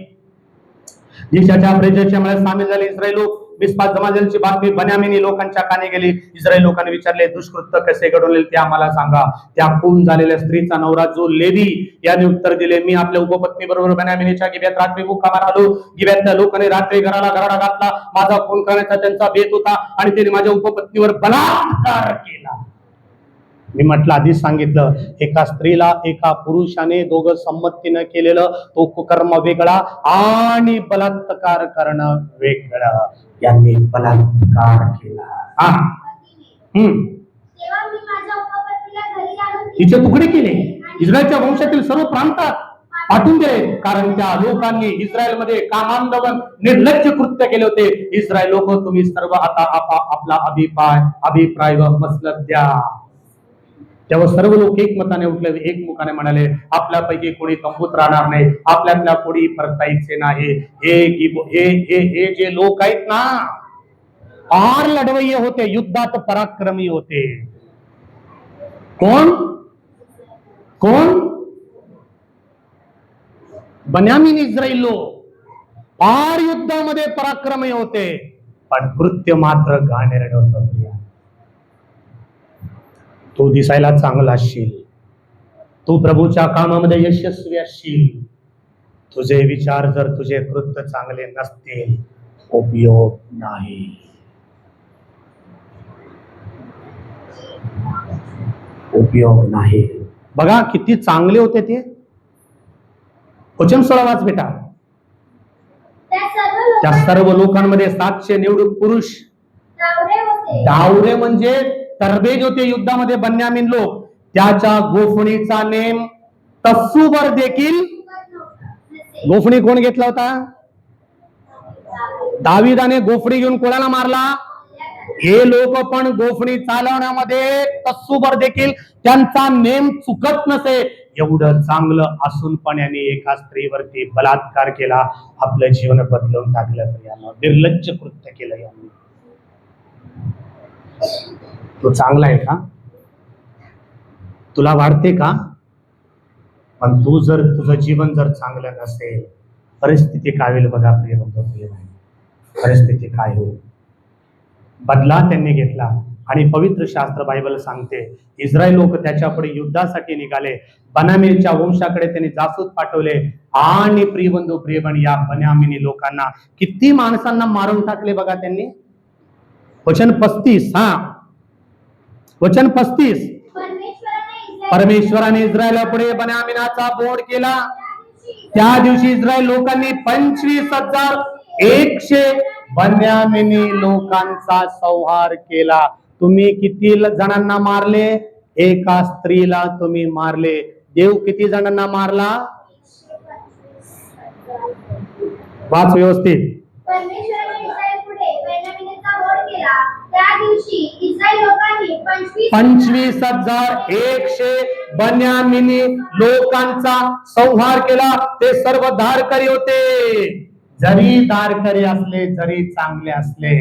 देशाच्या प्रजेच्या मेळ्यात सामील झाले. इस्रायल लोक मिस्पात जमा झाल्याची बातमी बन्यामिनी लोकांच्या कानी गेली. इस्रायल लोकांनी विचारले, दुष्कृत्य कसे घडवले ते आम्हाला सांगा. त्या खून झालेल्या स्त्रीचा नवरा जो लेवी याने उत्तर दिले, मी आपल्या उपपत्नी बरोबर बन्यामिनीच्या गिब्यात रात्री मुक्कामाला आलो. गिब्यातल्या लोकांनी रात्री घराडा घातला. माझा खून करण्याचा त्यांचा बेत होता आणि त्यांनी माझ्या उपपत्नीवर बलात्कार केला. मी म्हटलं, आधीच सांगितलं, एका स्त्रीला एका पुरुषाने दोघं संमतीनं केलेलं तो कुकर्म वेगळा आणि बलात्कार करणं वेगळं. यांनी बलात्कार केला. तिचे तुकडे केले, इस्रायलच्या वंशातील सर्व प्रांतात पाठवून दिले, कारण त्या लोकांनी इस्रायलमध्ये कामांधवन निर्लज्ज कृत्य केले होते. इस्रायल लोक, तुम्ही सर्व आता आपला अभिप्राय व मसलत द्या. तेव्हा सर्व लोक एकमताने उठले, एकमुखाने म्हणाले, आपल्यापैकी कोणी तंबूत राहणार नाही, आपल्यातल्या कोणी परतायचे नाही. हे जे लोक आहेत ना, फार लढवय्ये होते, युद्धात पराक्रमी होते. कोण? बन्यामीन इस्रायल लोक फार युद्धामध्ये पराक्रमी होते, पण कृत्य मात्र घाणेरडं होतं. तू दिसायला चांगला असशील, तू प्रभूच्या कामामध्ये यशस्वी असशील, तुझे विचार जर तुझे कृत्य चांगले नसतील, उपयोग नाही. उपयोग नाही. बघा किती चांगले होते ते. वचन 16 वाच बेटा. त्या सर्व लोकांमध्ये 700 निवडक पुरुष डावरे म्हणजे तरबेज होते युद्धामध्ये. बन्यामीन लोक, त्याच्या गोफणीचा नेम तस्सूवर देखील. गोफणी कोण घेतला होता? दाविदाने गोफणी घेऊन कोणाला मारला? हे लोक पण गोफणी चालवण्यामध्ये तस्सूवर देखील त्यांचा नेम चुकत नसे. एवढं चांगलं असून पण यांनी एका स्त्रीवरती बलात्कार केला, आपलं जीवन बदलून टाकलं. यानं निर्लज्ज कृत्य केलं. यांनी तो चांगला आहे का? तुला वाटते का? पण तुझं जीवन जर चांगलं नसेल, परिस्थिती काय होईल बघा प्रिय बंधू. परिस्थिती काय होईल? बदला त्यांनी घेतला. आणि पवित्र शास्त्र बायबल सांगते, इस्रायल लोक त्याच्यापुढे युद्धासाठी निघाले. बन्यामीनच्या वंशाकडे त्यांनी जासूस पाठवले आणि प्रियबंधू प्रियबण, या बन्यामिनी लोकांना किती माणसांना मारून टाकले बघा त्यांनी. वचन 35. वचन 35. परमेश्वराने इस्रायला पुढे बन्यामिनाचा बोध केला. त्या दिवशी इस्रायल लोकांनी 25,100 बन्यामिनी लोकांचा संहार केला. तुम्ही किती जणांना मारले? एका स्त्रीला तुम्ही मारले. देव किती जणांना मारला? वाच व्यवस्थित. परमेश्वराने इस्रायल पुढे बेन्यामीनचा वध केला. त्या दिवशी इस्रायल लोकांनी 25,100 बन्यामिनी लोकांचा संहार केला. ते सर्व धारकरी होते. जरी धारकरी असले, जरी चांगले असले,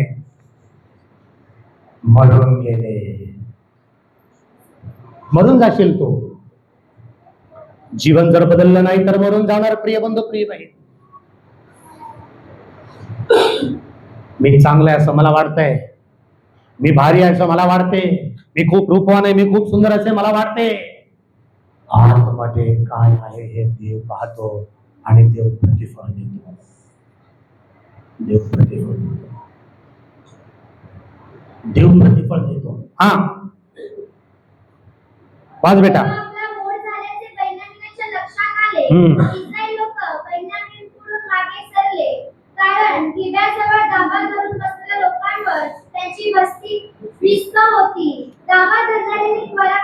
मरून गेले. मरून जाशील तू. जीवन जर बदललं नाही तर मरून जाणार. प्रिय बंधू, प्रिय बहीण, मी चांगलं आहे असं मला वाटतंय, मी भारी आहे असं मला वाटते, मी खूप रूपवान आहे, मी खूप सुंदर असे मला वाटते. आतमध्ये काय आहे हे देव पाहतो आणि देव प्रतिफळ देतो. देव प्रतिफळ देतो. देव प्रतिफळ देतो. हा, वाच बेटा. आपला वध झाल्याचे बेन्यामीनच्या लक्षात आले. इस्रायल लोक बेन्यामीनकडून मागे सरले, कारण गिबेयाजवळ गाभा धरून बसलेल्या लोकांवर त्यांची वस्ती विस्त होती. गाभा धरणाऱ्यांनी त्वरा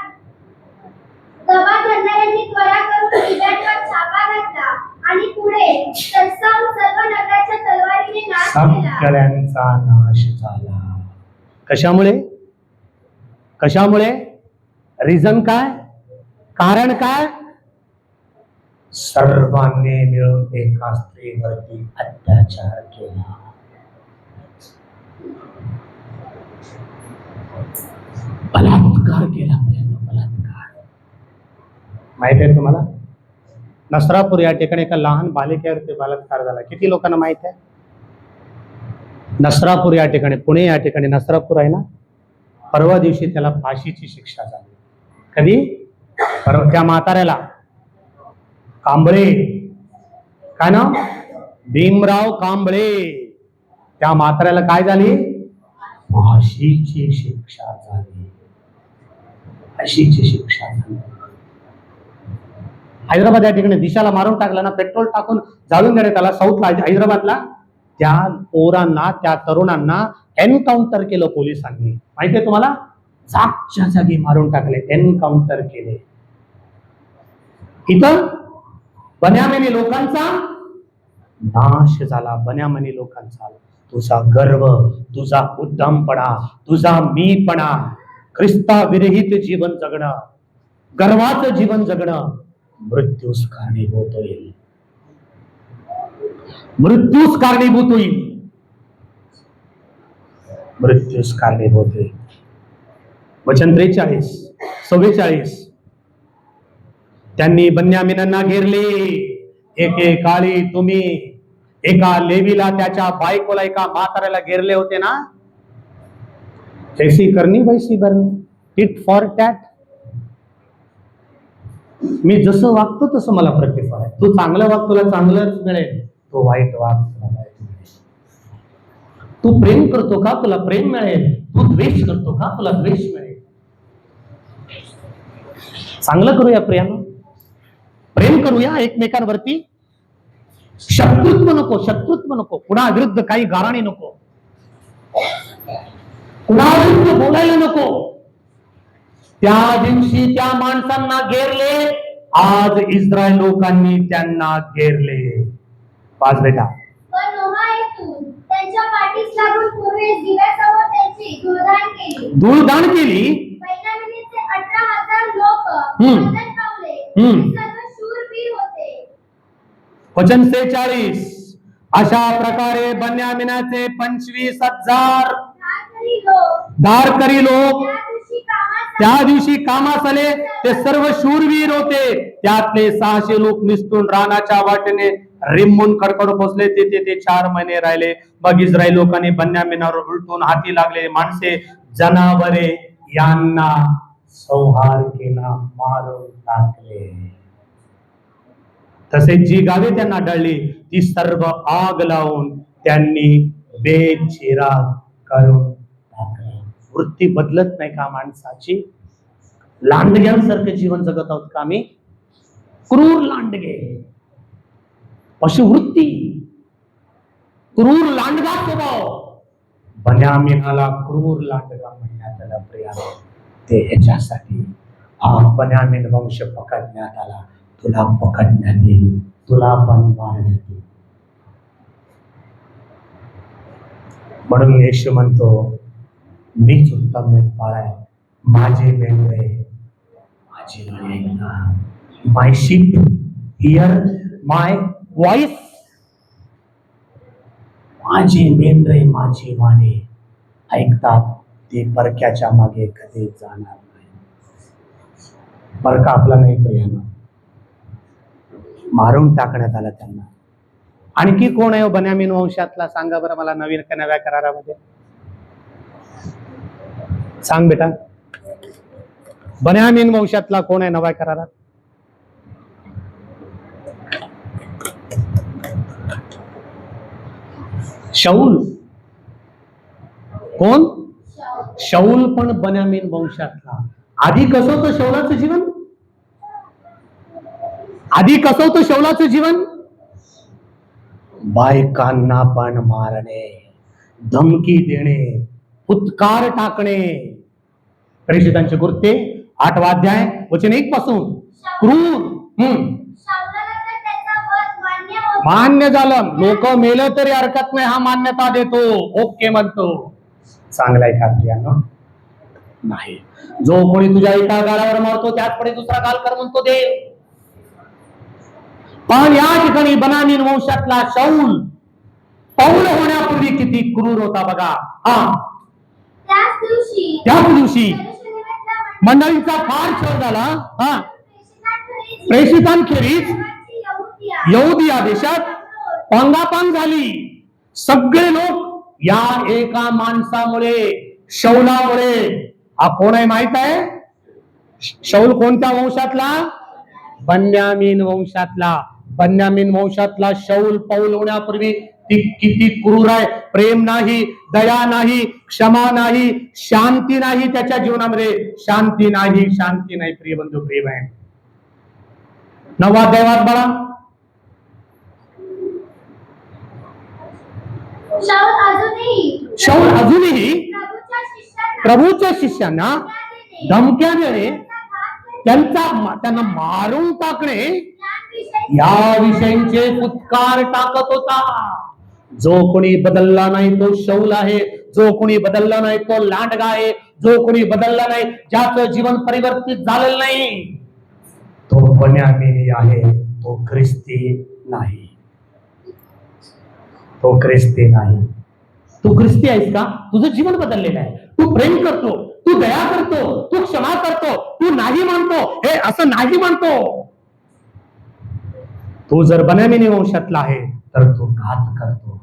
करून गिबेयावर छापा घातला आणि पुढे तरसावून सर्व नगराच्या तलवारीने नाश केला. सगळ्यांचा नाश झाला. कशामुळे? कशामुळे? रिझन काय? कारण काय? सर्वांनी मिळून एका स्त्रीवरती अत्याचार केला. बलात्कार केला. बलात्कार माहित आहे तुम्हाला? नसरापूर या ठिकाणी एका लहान बालिकेवरती बलात्कार झाला. किती लोकांना माहित आहे? नसरापूर या ठिकाणी, पुणे या ठिकाणी नसरापूर आहे ना, परवा दिवशी त्याला फाशीची शिक्षा झाली. कधी? परवा. त्या म्हाताऱ्याला, कांबळे, काय ना, भीमराव कांबळे, त्या म्हाताऱ्याला काय झाली? फाशीची शिक्षा झाली. फाशीची शिक्षा झाली. हैदराबाद या ठिकाणी दिशाला मारून टाकला ना, पेट्रोल टाकून जाळून देण्यात आला. साऊथला, हैदराबादला त्या पोरांना, त्या तरुणांना एनकाउंटर केलं पोलिसांनी. माहितीये तुम्हाला? जागच्या जागी मारून टाकले, एनकाउंटर केले. इथं बन्यामिनी लोकांचा नाश झाला. बन्यामिनी लोकांचा. तुझा गर्व, तुझा उद्दामपणा, तुझा मीपणा, ख्रिस्ता विरहित जीवन जगणं, गर्वाचं जीवन जगणं मृत्यूस कारणीभूत होईल. मृत्यूस कारणीभूत होईल. मृत्यूस कारणीभूत होईल. वचन 43-44. त्यांनी बन्यामिनांना घेरले. एकेकाळी तुम्ही एका लेवीला, त्याच्या बायकोला, एका म्हाताऱ्याला घेरले होते ना. जैसी करनी वैसी भरणी, टिट फॉर टॅट. मी जसं वागतो तसं मला प्रतिफळ आहे. तू चांगलं वाग, तुला चांगलंच मिळेल. तो वाईट वाग, तुला वाईट मिळेल. तू प्रेम करतो का, तुला प्रेम मिळेल. तू द्वेष करतो का, तुला द्वेष मिळेल. चांगलं करूया प्रियानो, प्रेम करूया एकमेकांवरती. शत्रुत्व नको, शत्रुत्व नको. कुणा विरुद्ध काही गाराणी नको, कुणा विरुद्ध बोलायला नको. त्या दिवशी त्या माणसांना घेरले. आज इस्रायल लोकांनी त्यांना घेरले. पाच बेटा. पण नोहा येथून त्यांच्या पाठीस लागून पूर्वी गिबेयाजवळ त्यांची धूळदाण केली. बेन्यामीनचे 18,000 लोक बंधन पावले. सर्व शूरवीर होते. वचन 46. अशा प्रकारे बन्यामिनाचे 25,000 धारकरी लोक त्या दिवशी कामास आले. ते सर्व शूरवीर होते. त्यातले 600 लोक निसटून रानाच्या वाटेने रिम्मून कडकड पोचले. ते 4 महिने राहिले. मग इस्रायल लोकांनी बन्यामिनावर उलटून हाती लागले माणसे, जनावरे यांना संहार केला, मारून टाकले. तसेच जी गावे त्यांना आढळली ती सर्व आग लावून त्यांनी बेचिराग करून टाकली. वृत्ती बदलत नाही का माणसाची? लांडग्यांसारखं जीवन जगत आहोत का आम्ही? क्रूर लांडगे. पशुवृत्ती, क्रूर लांडगा स्वभाव. बन्यामीनाला क्रूर लांडगा म्हणण्यात आला प्रियानो. ते याच्यासाठी हा बन्यामीन वंश पकडण्यात आला. तुला पकडण्यात येईल, तुला पण मारण्यात येईल. म्हणून येशू म्हणतो, मीच उत्तम मेंढपाळ आहे. माझे मेंढरे माझी म्हणे ऐकतात. माय शीप हिअर माय व्हॉइस. माझे मेंढरे माझी वाणी ऐकतात. ते परक्याच्या मागे कधी जाणार नाही. परका आपला नाही प्रियानो. मारून टाकण्यात आला त्यांना. आणखी कोण आहे बन्यामीन वंशातला? सांगा बरं मला. नव्या करारामध्ये सांग बेटा. बन्यामीन वंशातला कोण आहे नव्या करारात? शाऊल. कोण? शाऊल पण बन्यामीन वंशातला. आधी कसं होतं शौलाचं जीवन? आधी कसं होतं शौलाचं जीवन? बायकांना पण मारणे, धमकी देणे, फुत्कार टाकणे. प्रेषितांचे कृत्ये 8वा अध्याय वचन 1 पासून. क्रूर. शाऊलाला तर त्याचा वध मान्य होता. मान्य झालं. लोक मेलं तरी हरकत नाही, हा मान्यता देतो, ओके म्हणतो. चांगला आहे का प्रियानो? नाही. जो कोणी तुझ्या एका गालावर मारतो त्याच पुढे दुसरा गाल कर म्हणतो देव. पण या ठिकाणी बन्यामीन वंशातला शाऊल पौल होण्यापूर्वी किती क्रूर होता बघा. त्याच दिवशी मंडळीचा फार छळ झाला. प्रेषितांखेरीज यहुदिया देशात पांगापांग झाली. सगळे लोक या एका माणसामुळे, शौलामुळे. हा कोण आहे माहित आहे? शाऊल कोणत्या वंशातला? बन्यामीन वंशातला. बन्यामीन वंशातला शाऊल पौल होण्यापूर्वी किती क्रूर आहे. प्रेम नाही, दया नाही, क्षमा नाही, शांती नाही त्याच्या जीवनामध्ये. शांती नाही, शांती नाही. प्रिय बंधू, प्रेम आहे. 9वा अध्याय बळा. शाऊल अजूनही प्रभूच्या शिष्यांना धमक्या देणे, त्यांना मारून टाकणे या विषयांचे फुत्कार टाकत होता. जो कोणी बदलला नाही तो शाऊल आहे. जो कोणी बदलला नाही तो लांडगा आहे. जो कोणी बदलला नाही, ज्याचं जीवन परिवर्तित झालेलं नाही, तो बन्यामीनी आहे. तो ख्रिस्ती नाही. तो ख्रिस्ती नाही. तू ख्रिस्ती आहेस का? तुझं जीवन बदललेलं आहे. तू प्रेम करतो, तू दया करतो, तू क्षमा करतो, तू नाही मानतो, हे असं नाही मानतो. तू जर बन्यामीनी वंशातला आहे तर तू घात करतो.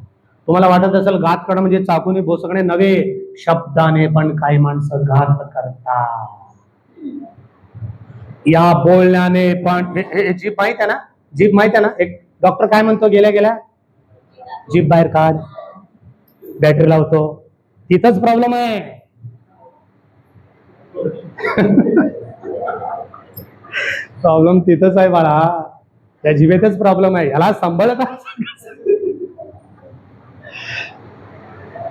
तुम्हाला वाटत असेल घात करणं म्हणजे चाकूने भोसकणे नव्हे. शब्दाने पण काही माणसं घात करतात. या बोलण्याने पण. जीभ माहित आहे ना? जीभ माहित आहे ना? एक डॉक्टर काय म्हणतो गेल्या जीभ बाहेर काढ, बॅटरी लावतो. तिथंच प्रॉब्लेम आहे. प्रॉब्लेम तिथंच आहे बाळा. त्या जिभेतच प्रॉब्लेम आहे. याला सांभाळत.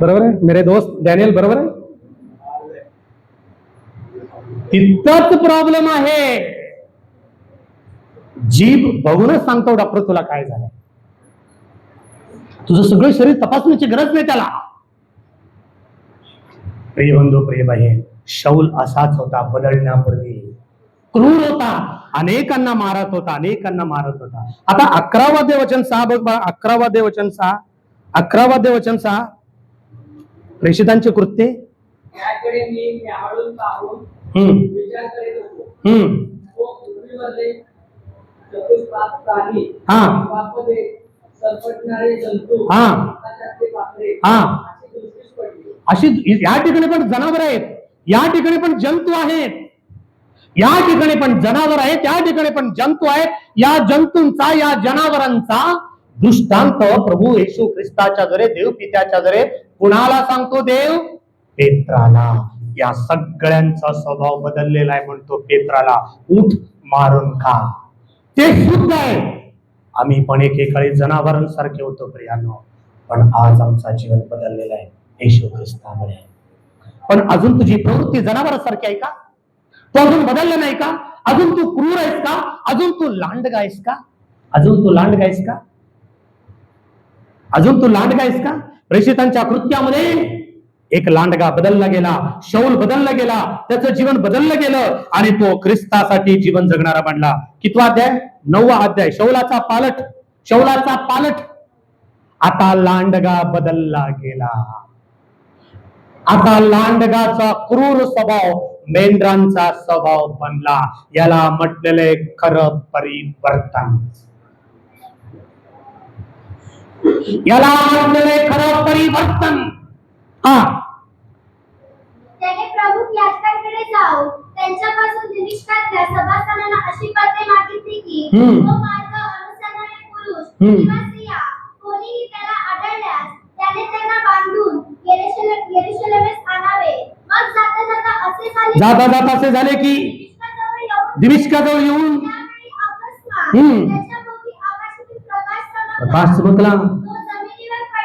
बरोबर आहे मेरे दोस्त डॅनियल? बरोबर आहे. तिथंच प्रॉब्लेम आहे. जीभ बघूनच सांगतो डॉक्टर तुला काय झालंय. तुझं सगळं शरीर तपासण्याची गरज नाही त्याला. प्रिय बंधू, प्रिय बहीण, शाऊल असाच होता बदलण्यापूर्वी. क्रूर होता, अनेकांना मारत होता, अनेकांना मारत होता. आता 11वा वचन 6 बघ. 11वा वचन 6. 11वा वचन 6. प्रेषितांचे कृत्ये. त्याकडे मी न्याहाळून पाहून विचार करीत होतो. तो पृथ्वीवरले चतुष्पाद प्राणी, पापदे, सरपटणारे जंतू, आकाशातले पाखरे अशी दृष्टीस पडली. अशी या ठिकाणी पण जनावर आहेत, या ठिकाणी पण जंतू आहेत, या ठिकाणी पण जनावर आहेत, या ठिकाणी पण जंतू आहेत. या जंतूंचा, या जनावरांचा दृष्टांत प्रभू येशू ख्रिस्ताच्या द्वारे, देव पित्याच्या द्वारे कुणाला सांगतो? देव पेत्राला. या सगळ्यांचा स्वभाव बदललेला आहे. म्हणतो पेत्राला, उठ, मारून खा. ते शुद्ध आहे. आम्ही पण एकेकाळी जनावरांसारखे होतो प्रियानो, पण आज आमचा जीवन बदललेला आहे येशू ख्रिस्तामुळे. पण अजून तुझी प्रवृत्ती जनावरांसारखी आहे का? तू अजून बदलला नाही का? अजून तू क्रूर आहेस का? अजून तू लांडगा आहेस का? अजून तू लांडगा आहेस का? अजून तू लांडगा आहेस का? प्रेषितांच्या कृत्यामध्ये एक लांडगा बदलला गेला, शौल बदलला गेला, त्याचं जीवन बदललं गेलं आणि तो ख्रिस्तासाठी जीवन जगणारा बनला. कितवा अध्याय? 9वा अध्याय. शौलाचा पालट आता लांडगा बदलला गेला. आता लांडगाचा क्रूर स्वभाव मेंढरांचा स्वभाव बनला. याला म्हटलेले खरं परिवर्तन. याला म्हटलेले खरं परिवर्तन. त्याने प्रमुख याजकांकडे जाऊन त्यांच्यापासून निष्काळज्या सभासदांना अशी पत्रे मागितली की तो मार्ग अनुसरणारे पुरुष किंवा स्त्रिया कोणीही त्याला आढळल्यास त्याने त्यांना बांधून येरुशलेमेस आणावे. मग जाता जाता असे झाले की दिमिश्काजवळ येऊन त्यावेळी अकस्मात त्याच्याभोवती आकाशातील प्रकाश चमकला.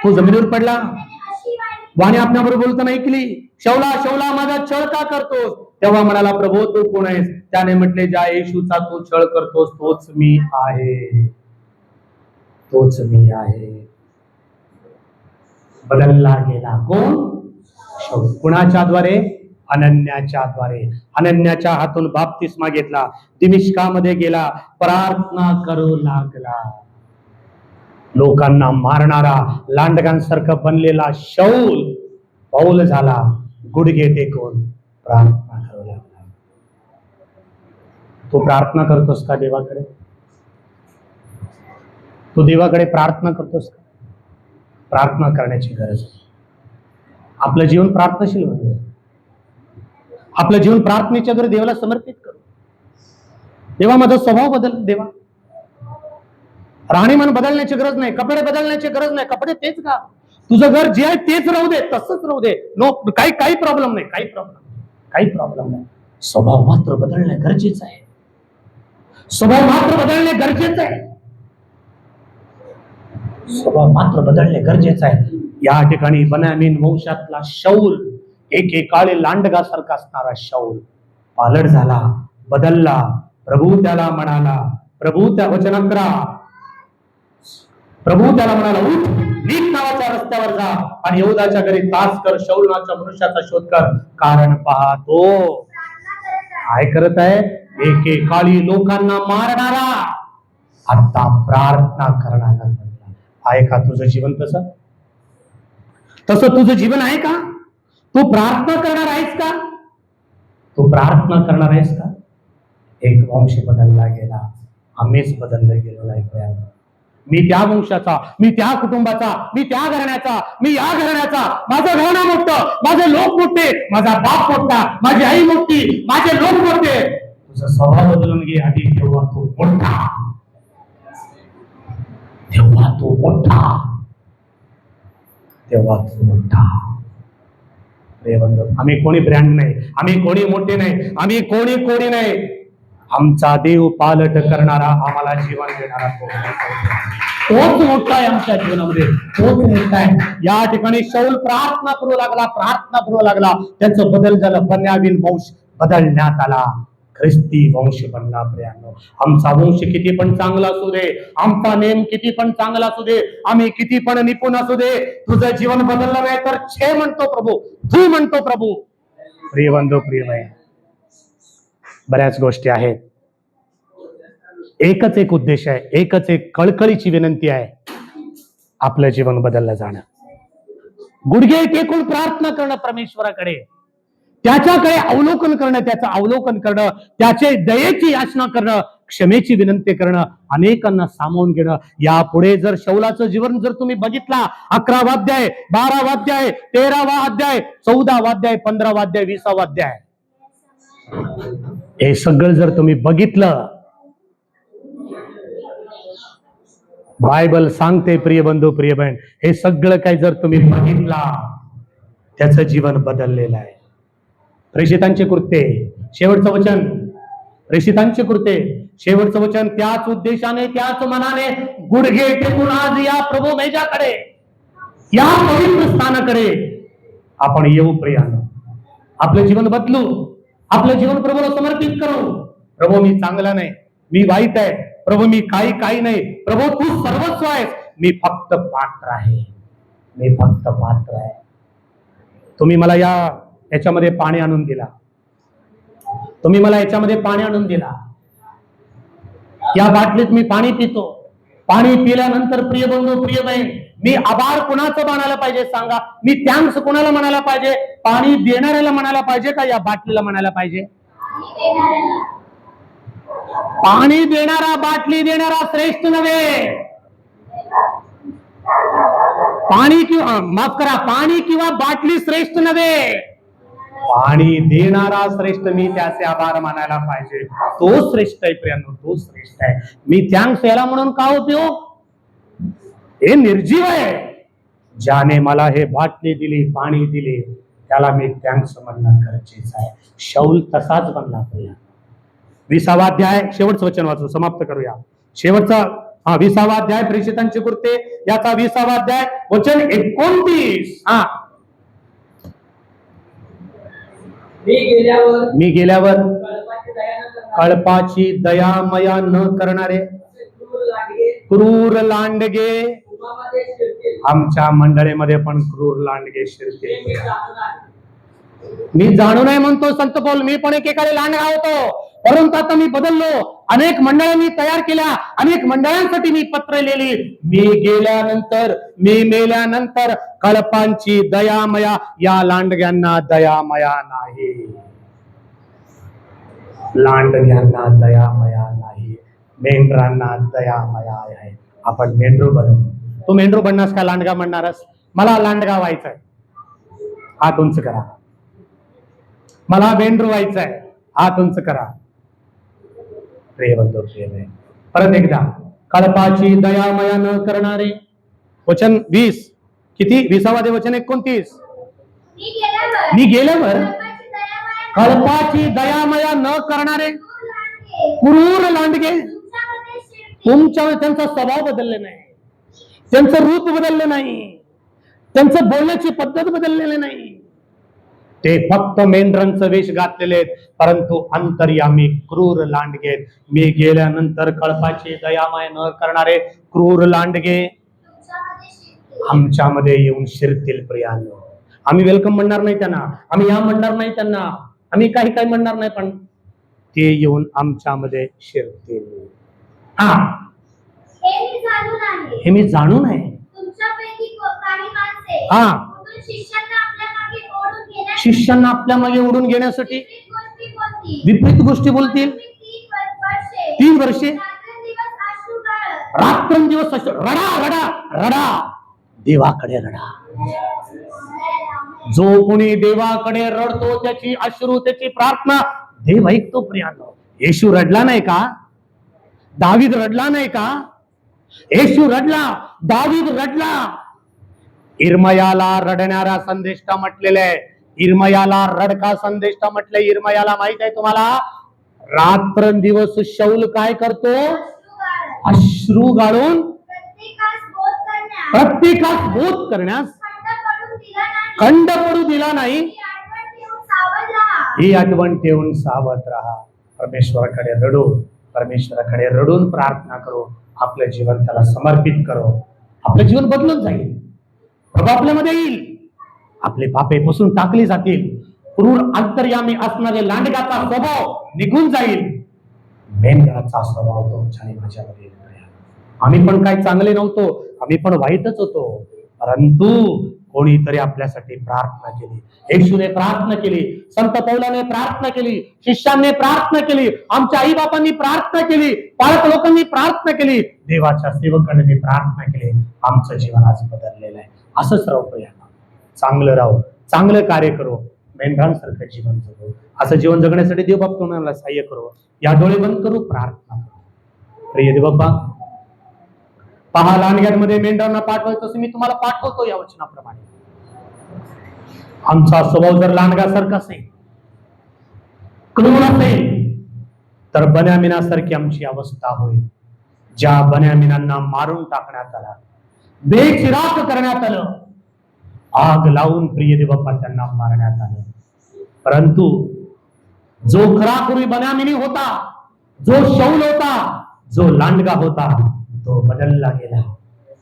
तो जमिनीवर पडला. त्याने अशी वाणी आपल्याबरोबर बोलताना ऐकली, शौला शौला माझा छळ का करतोस? तेव्हा म्हणाला, प्रभू तू कोण आहेस? त्याने म्हटले, ज्या येशूचा तू छळ करतोस तोच मी आहे, तोच मी आहे. बदलला गेला. कोण? शौल. कुणाच्या द्वारे? अनन्याच्या द्वारे. अनन्याच्या हातून बाप्तिस्मा घेतला, दिमिश्कामध्ये गेला, प्रार्थना करू लागला. लोकांना मारणारा लांडगांसारखं बनलेला शौल पाऊल झाला, गुडघे टेकून प्रार्थना करू लागला. तू प्रार्थना करतोस का देवाकडे? तू देवाकडे प्रार्थना करतोस का? प्रार्थना करण्याची गरज आहे. आपलं जीवन प्रार्थनाशील बनवूया. आपलं जीवन प्रार्थनेच्या द्वारे देवाला समर्पित करू. देवा माझा स्वभाव बदल. देवा राहणीमान बदलण्याची गरज नाही, कपडे बदलण्याची गरज नाही. कपडे तेच का? तुझं घर जे आहे तेच राहू दे, तसंच राहू दे. नो, काही प्रॉब्लेम नाही, काही प्रॉब्लेम नाही. स्वभाव मात्र बदलणे गरजेचं आहे. स्वभाव मात्र बदलणे गरजेचं आहे. स्वभाव मात्र बदलणे गरजेचं आहे. या ठिकाणी बेन्यामीन वंशातला शौल, एकेकाळी लांडगासारखा असणारा शौल पालट झाला, बदलला. प्रभू त्याला म्हणाला, प्रभू त्या वचन करा. प्रभू त्याला म्हणाला, उठ, नीट नावाच्या रस्त्यावर जा आणि यहूदाच्या घरी तास कर, शौल नावाच्या मनुष्याचा शोध कर, कारण पहा तो काय करत आहे? एकेकाळी लोकांना मारणारा आता प्रार्थना करणारा बनला. आहे का तुझं जीवन तसं? तुझं जीवन आहे का? तू प्रार्थना करणार आहेस का? तू प्रार्थना करणार आहेस का? एक वंश बदलला गेला, आम्हीच बदलले गेलो नाही. मी त्या वंशाचा, मी त्या कुटुंबाचा, मी त्या घराण्याचा, मी या घराण्याचा. माझं घराणं मोठं, माझे लोक मोठे, माझा बाप मोठा, माझी आई मोठी, माझे लोक मोठे. तुझा स्वभाव बदलून घे आधी, तेव्हा तू मोठा, तेव्हा तू मोठा, तेव्हा तू मोठा. आम्ही कोणी ब्रँड नाही, आम्ही कोणी मोठे नाही, आम्ही कोणी नाही. आमचा देव पालट करणारा, आम्हाला जीवन देणारा तोच मोठा आहे. आमच्या जीवनामध्ये तोच मोठा आहे. या ठिकाणी शौल प्रार्थना करू लागला. त्यांचं बदल झालं. बेन्यामीन वंश बदलण्यात आला, ख्रिस्ती वंश बनला. प्रियांनो, आमचा वंश किती पण चांगला असू दे, आमचा नेम किती पण चांगला असू दे, आम्ही किती पण निपुण असू दे, तुझं जीवन बदललं नाही तर छे म्हणतो प्रभू, तू म्हणतो प्रभू. प्रिय बंधू, प्रियमय, बऱ्याच गोष्टी आहेत. एकच एक उद्देश आहे, एकच एक कळकळीची विनंती आहे, आपलं जीवन बदललं जाणं, गुडघे टेकून प्रार्थना करणं परमेश्वराकडे, त्याच्याकडे अवलोकन करणं, त्याचं अवलोकन करणं, त्याचे दयेची याचना करणं, क्षमेची विनंती करणं, अनेकांना सामावून घेणं. यापुढे जर शौलाचं जीवन जर तुम्ही बघितला, 11वा अध्याय, 12वा अध्याय, 13वा अध्याय, 14वा अध्याय, 15वा अध्याय, 20वा अध्याय, हे सगळं जर तुम्ही बघितलं, बायबल सांगते प्रिय बंधू, प्रिय बहीण, हे सगळं काही जर तुम्ही बघितला, त्याचं जीवन बदललेलं आहे. प्रेषितांचे कृत्ये, शेवटचं वचन, प्रेषितांचे कृत्ये शेवटचं वचन, त्याच उद्देशाने त्याच मनाने गुडघे टेकून आज या प्रभू मेजाकडे, या पवित्र स्थानाकडे आपण येऊ प्रियानं. आपलं जीवन बदलू, आपलं जीवन प्रभूला समर्पित करू. प्रभू मी चांगला नाही, मी वाईट आहे, प्रभू मी काही नाही, प्रभू तू सर्वस्व आहेस, मी फक्त पात्र आहे, मी फक्त पात्र आहे. तुम्ही मला याच्यामध्ये पाणी आणून दिला, तुम्ही मला याच्यामध्ये पाणी आणून दिला, या बाटलीत मी पाणी पितो. पाणी पिल्यानंतर प्रिय बंधू प्रिय बहीण, मी आभार कुणाचं मानायला पाहिजे सांगा? मी थँक्स कुणाला म्हणायला पाहिजे? पाणी देणाऱ्याला म्हणायला पाहिजे का या बाटलीला म्हणायला पाहिजे? पाणी देणारा बाटली देणारा श्रेष्ठ नव्हे. पाणी किंवा माफ करा, पाणी किंवा बाटली श्रेष्ठ नव्हे, पाणी देणारा श्रेष्ठ. मी त्याचे आभार मानायला पाहिजे, तो श्रेष्ठ आहे प्रियांनो, तो श्रेष्ठ आहे. मी थँक्स याला म्हणून का उपयोग? हे निर्जीव आहे. ज्याने मला हे बाटली दिली, पाणी दिले, त्याला मी थँक्स म्हणणं गरजेचं आहे. शौल तसाच बनला प्रिया. 20वा अध्याय, शेवटचं वचन वाचू, समाप्त करूया. शेवटचा 20वा अध्याय, प्रेषितांची कृत्ये याचा 20वा अध्याय वचन 29. मी गेल्यावर कळपाची दयामया न करणारे क्रूर लांडगे आमच्या मंडळीमध्ये पण क्रूर लांडगे शिरतील. मी जाणू नाही म्हणतो संत पौल, मी पण एकेकाळी लांडगा होतो, परंतु आता मी बदललो. अनेक मंडळांनी तयार केल्या, अनेक मंडळांसाठी मी पत्र लिहिली. मी गेल्यानंतर, मी मेल्यानंतर कळपांची दयामया, या लांडग्यांना दयामया नाही, लांडग्यांना दयामया नाही, मेंढरांना दयामया आहे. आपण मेंढरू बनू. तू मेंढरू बनणास का लांडगा म्हणणारस? मला लांडगा व्हायचंय, हात उंच करा. मला मेंढरू व्हायचंय, हात उंच करा. प्रिय बंधू प्रिय बहीण, परत एकदा, कळपाची दयामया न करणारे, वचन 20 किती? 20वा वचन 29. मी गेल्यावर कळपाची दयामया न करणारे क्रूर लांडगे तुमच्यावर, त्यांचा स्वभाव बदलले नाही, त्यांचं रूप बदललं नाही, त्यांचं बोलण्याची पद्धत बदललेली नाही. ते फक्त मेंढरांचं वेश घातलेले आहेत, परंतु अंतर्यामी क्रूर लांडगे आहेत. मी गेल्यानंतर कळपाची दयामय न करणारे क्रूर लांडगे आमच्यामध्ये येऊन शिरतील. प्रियांनो, आम्ही वेलकम म्हणणार नाही त्यांना, आम्ही या म्हणणार नाही त्यांना, आम्ही काही म्हणणार नाही, पण ते येऊन आमच्यामध्ये शिरतील. हे मी जाणून आहे. शिष्यांना आपल्या मागे ओढून घेण्यासाठी विपरीत गोष्टी बोलतील. 3 वर्षे रात्रंदिवस रडा रडा रडा, देवाकडे रडा. जो कोणी देवाकडे रडतो, त्याची अश्रू, त्याची प्रार्थना देव ऐकतो. प्रियांनो, येशू रडला नाही का? दावीद रडला नाही का? येशू रडला, दावीद रडला. इर्मयाला रडणारा संदेष्टा म्हटलेला आहे. इर्मयाला रडका संदेष्टा म्हटले. इर्मयाला माहित आहे तुम्हाला, रात्रंदिवस शौल काय करतो? अश्रू गाळून प्रत्येकास बोध करण्यास खंड पडू दिला नाही. ही आठवण ठेवून सावध राहा. परमेश्वराकडे रडू, परमेश्वराकडे रडून प्रार्थना करू, आपलं जीवन त्याला समर्पित करू. आपलं जीवन बदलून जाईल, प्रभू आपल्यामध्ये येईल, आपले पापे पुसून टाकली जातील. क्रूर अंतर्यामी असणारे लांडगाचा स्वभाव निघून जाईल. मेंढराचा स्वभाव तुमच्या आणि माझ्यामध्ये येईल. आम्ही पण काय चांगले नव्हतो, आम्ही पण वाईटच होतो, परंतु कोणीतरी आपल्यासाठी प्रार्थना केली. येशूने प्रार्थना केली, संत पौलाने प्रार्थना केली, शिष्यांनी प्रार्थना केली, आमच्या आई बापांनी प्रार्थना केली, पालक लोकांनी प्रार्थना केली, देवाच्या सेवकांनी प्रार्थना केली. आमचं जीवन आज बदललेलं आहे. असंच राहू प्रियांनो, चांगलं राहू, चांगलं कार्य करू, मेंढरांसारखं जीवन जगू. असं जीवन जगण्यासाठी देव बाप तुम्हाला सहाय्य करू. या डोळे बंद करू, प्रार्थना करू. प्रिय देव बाप्पा, पहा, लांडग्यांमध्ये मेंढरांना पाठवायचं असं मी तुम्हाला पाठवतो या वचनाप्रमाणे. आमचा स्वभाव जर लांडगासारखा असेल, क्रूर असेल, तर बन्यामिनासारखी आमची अवस्था होईल, ज्या बन्यामिनांना मारून टाकण्यात आला, बेचिराख करण्यात आलं, आग लावून प्रिय देवप्पा त्यांना मारण्यात आलं. परंतु जो खराखुरी बन्यामिनी होता, जो शौल होता, जो लांडगा होता, तो बदलला गेला.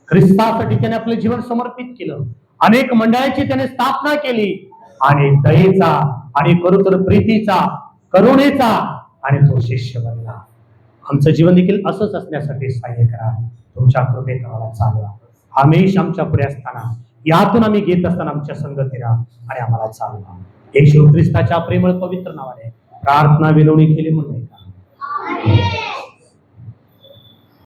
ख्रिस्तासाठी त्याने आपले जीवन समर्पित केलं. अनेक मंडळाची त्याने स्थापना केली आणि दयेचा आणि करुतर प्रीतीचा, करुणेचा आणि तो शिष्य बनला. आमचं जीवन देखील असंच असण्यासाठी सहाय्य करा. तुमच्या कृपेत आम्हाला चालवा. हमेश आमच्या पुढे असताना, यातून आम्ही घेत असताना आमच्या संगती राहा आणि आम्हाला चालवा. येशू ख्रिस्ताच्या प्रेमळ पवित्र नावाने प्रार्थना विनवणी केली म्हणून